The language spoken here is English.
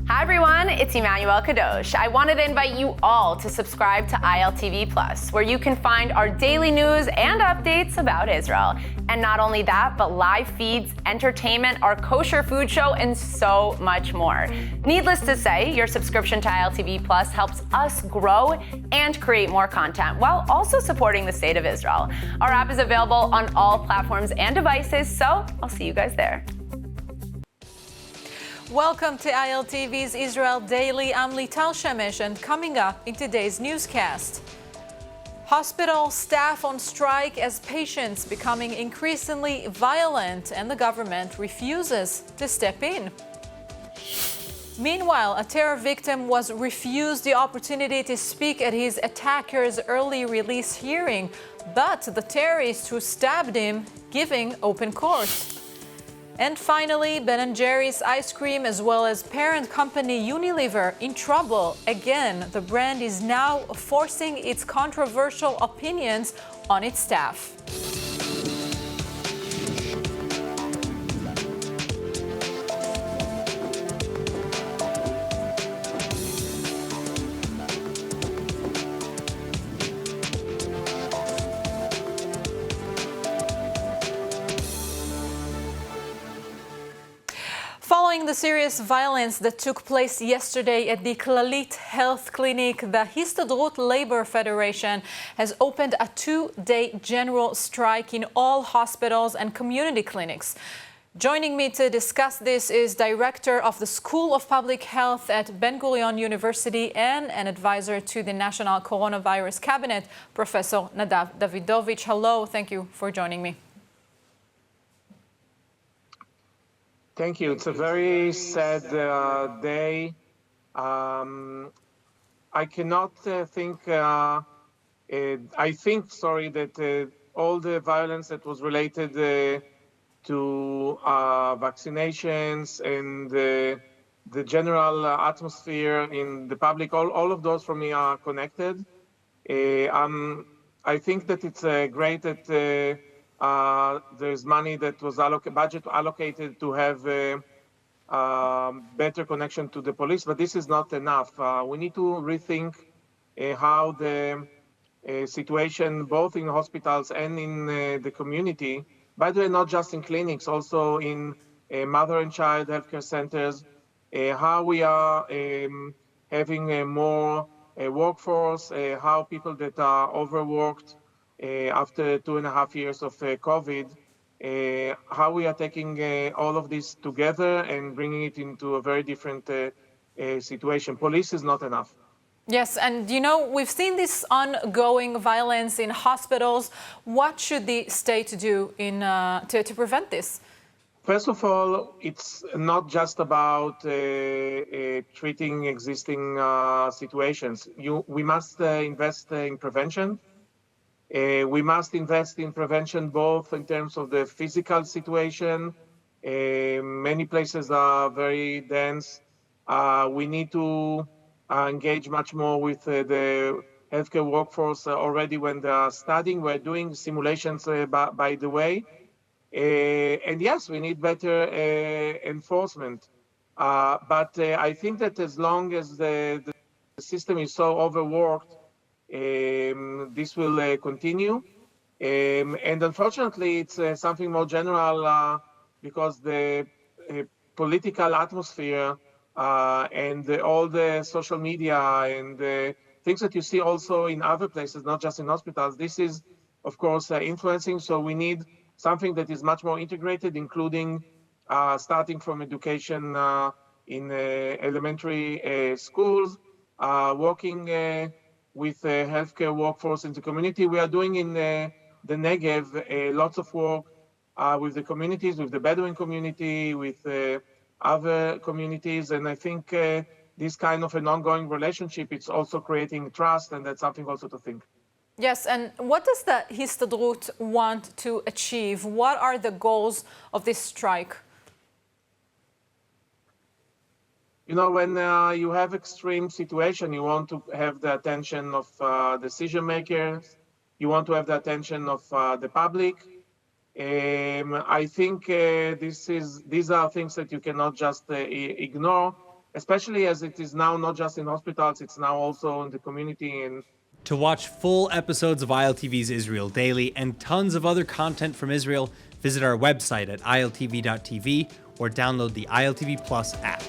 Hi everyone, it's Emmanuel Kadosh. I wanted to invite you all to subscribe to ILTV Plus, where you can find our daily news and updates about Israel. And not only that, but live feeds, entertainment, our kosher food show, and so much more. Needless to say, your subscription to ILTV Plus helps us grow and create more content while also supporting the state of Israel. Our app is available on all platforms and devices, so I'll see you guys there. Welcome to ILTV's Israel Daily. I'm Lital Shemesh, and coming up in today's newscast, hospital staff on strike as patients becoming increasingly violent and the government refuses to step in. Meanwhile, a terror victim was refused the opportunity to speak at his attacker's early release hearing, but the terrorist who stabbed him giving open court. And finally, Ben & Jerry's ice cream as well as parent company Unilever in trouble again. The brand is now forcing its controversial opinions on its staff. Following the serious violence that took place yesterday at the Clalit Health Clinic, the Histadrut Labor Federation has opened a 2-day general strike in all hospitals and community clinics. Joining me to discuss this is Director of the School of Public Health at Ben-Gurion University and an advisor to the National Coronavirus Cabinet, Professor Nadav Davidovich. Hello, thank you for joining me. Thank you. It's a very sad day. I cannot think, that all the violence that was related to vaccinations and the general atmosphere in the public, all of those for me are connected. I think that it's great that there's money that was budget allocated to have better connection to the police, but this is not enough. We need to rethink how the situation both in hospitals and in the community, by the way, not just in clinics, also in mother and child healthcare centers, how we are having a more workforce, how people that are overworked after 2.5 years of COVID, how we are taking all of this together and bringing it into a very different situation. Police is not enough. Yes, and we've seen this ongoing violence in hospitals. What should the state do to prevent this? First of all, it's not just about treating existing situations. We must invest in prevention. We must invest in prevention both in terms of the physical situation. Many places are very dense. We need to engage much more with the healthcare workforce already when they are studying. We're doing simulations, by the way. And yes, we need better enforcement. But I think that as long as the system is so overworked, this will continue. And unfortunately, it's something more general because the political atmosphere and all the social media and things that you see also in other places, not just in hospitals, this is, of course, influencing. So we need something that is much more integrated, including starting from education in elementary schools, working with healthcare workforce in the community. We are doing in the Negev lots of work with the communities, with the Bedouin community, with other communities. And I think this kind of an ongoing relationship, it's also creating trust, and that's something also to think. Yes, and what does the Histadrut want to achieve? What are the goals of this strike? When you have extreme situation, you want to have the attention of decision makers. You want to have the attention of the public. I think these are things that you cannot just ignore. especially as it is now not just in hospitals, it's now also in the community. And to watch full episodes of ILTV's Israel Daily and tons of other content from Israel, visit our website at iltv.tv or download the ILTV Plus app.